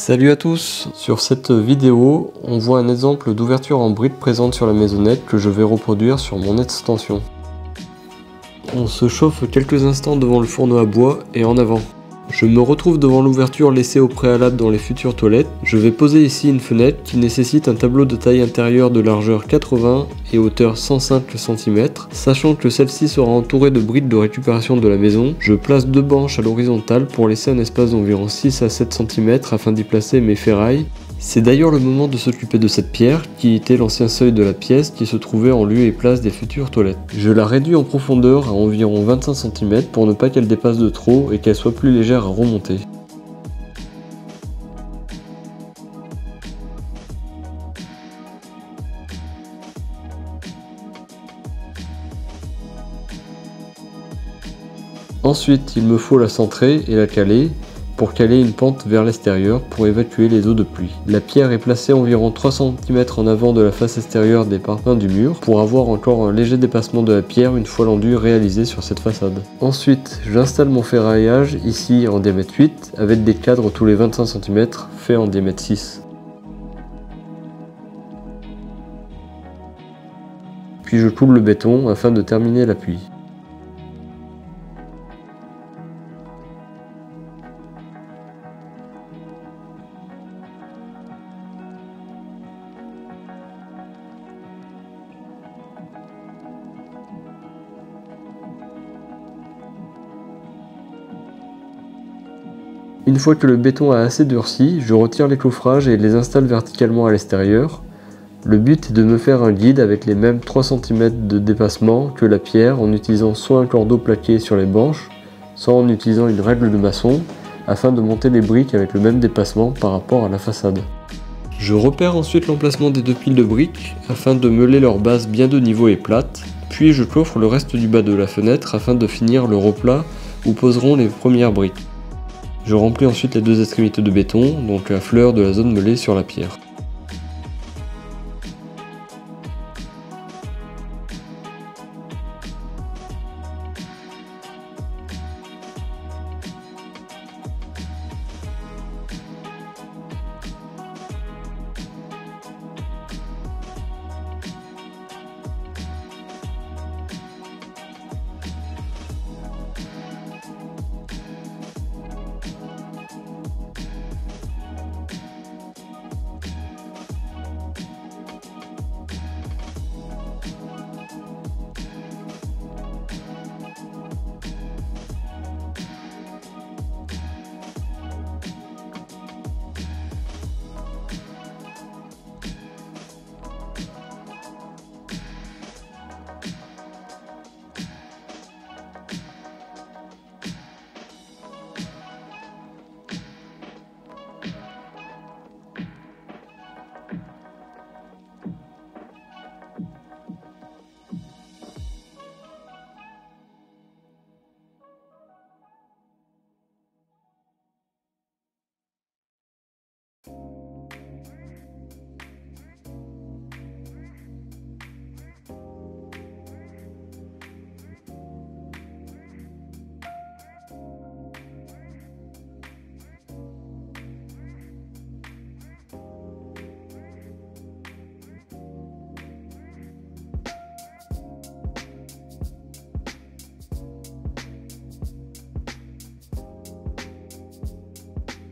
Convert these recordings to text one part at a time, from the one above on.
Salut à tous! Sur cette vidéo, on voit un exemple d'ouverture en briques présente sur la maisonnette que je vais reproduire sur mon extension. On se chauffe quelques instants devant le fourneau à bois et en avant. Je me retrouve devant l'ouverture laissée au préalable dans les futures toilettes. Je vais poser ici une fenêtre qui nécessite un tableau de taille intérieure de largeur 80 et hauteur 105 cm. Sachant que celle-ci sera entourée de briques de récupération de la maison, je place deux banches à l'horizontale pour laisser un espace d'environ 6 à 7 cm afin d'y placer mes ferrailles. C'est d'ailleurs le moment de s'occuper de cette pierre, qui était l'ancien seuil de la pièce qui se trouvait en lieu et place des futures toilettes. Je la réduis en profondeur à environ 25 cm pour ne pas qu'elle dépasse de trop et qu'elle soit plus légère à remonter. Ensuite, il me faut la centrer et la caler, pour caler une pente vers l'extérieur pour évacuer les eaux de pluie. La pierre est placée environ 3 cm en avant de la face extérieure des parpaings du mur pour avoir encore un léger dépassement de la pierre une fois l'enduit réalisé sur cette façade. Ensuite, j'installe mon ferraillage ici en diamètre 8 avec des cadres tous les 25 cm faits en diamètre 6. Puis je coule le béton afin de terminer l'appui. Une fois que le béton a assez durci, je retire les coffrages et les installe verticalement à l'extérieur. Le but est de me faire un guide avec les mêmes 3 cm de dépassement que la pierre en utilisant soit un cordeau plaqué sur les banches, soit en utilisant une règle de maçon afin de monter les briques avec le même dépassement par rapport à la façade. Je repère ensuite l'emplacement des deux piles de briques afin de meuler leur base bien de niveau et plate, puis je coffre le reste du bas de la fenêtre afin de finir le replat où poseront les premières briques. Je remplis ensuite les deux extrémités de béton, donc la fleur de la zone meulée sur la pierre.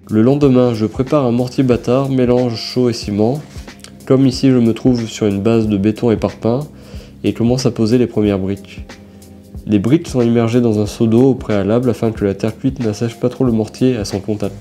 Le lendemain, je prépare un mortier bâtard, mélange chaud et ciment, comme ici je me trouve sur une base de béton et parpaing, et commence à poser les premières briques. Les briques sont immergées dans un seau d'eau au préalable afin que la terre cuite n'assèche pas trop le mortier à son contact.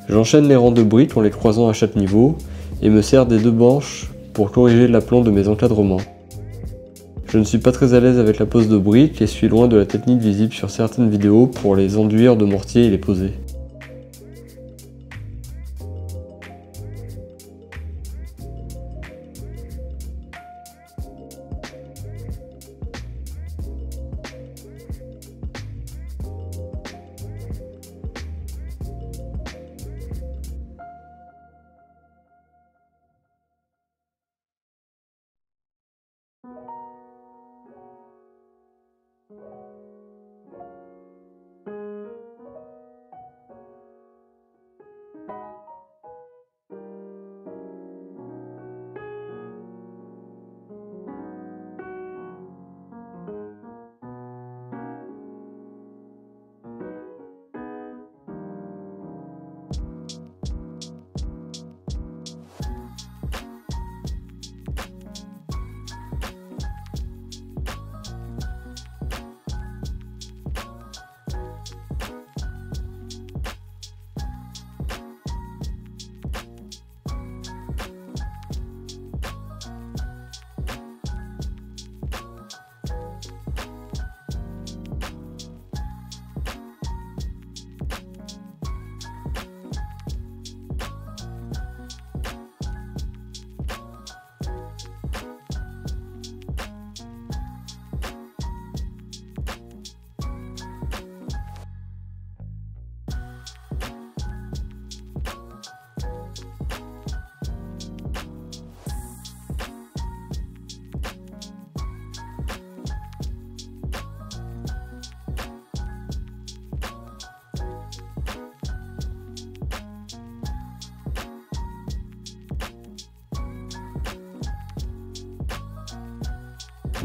J'enchaîne les rangs de briques en les croisant à chaque niveau et me sers des deux manches pour corriger l'aplomb de mes encadrements. Je ne suis pas très à l'aise avec la pose de briques et suis loin de la technique visible sur certaines vidéos pour les enduire de mortier et les poser.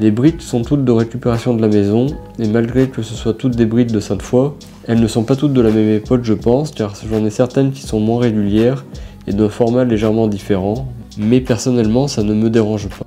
Les briques sont toutes de récupération de la maison, et malgré que ce soit toutes des briques de Sainte-Foy, elles ne sont pas toutes de la même époque je pense, car j'en ai certaines qui sont moins régulières et d'un format légèrement différent, mais personnellement ça ne me dérange pas.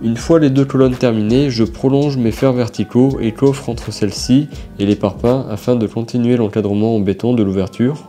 Une fois les deux colonnes terminées, je prolonge mes fers verticaux et coffre entre celles-ci et les parpaings afin de continuer l'encadrement en béton de l'ouverture.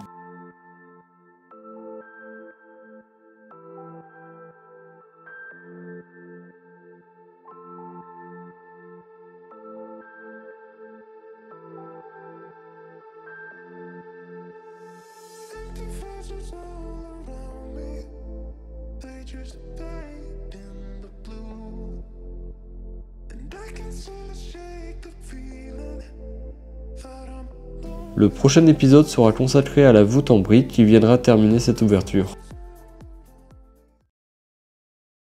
Le prochain épisode sera consacré à la voûte en briques qui viendra terminer cette ouverture.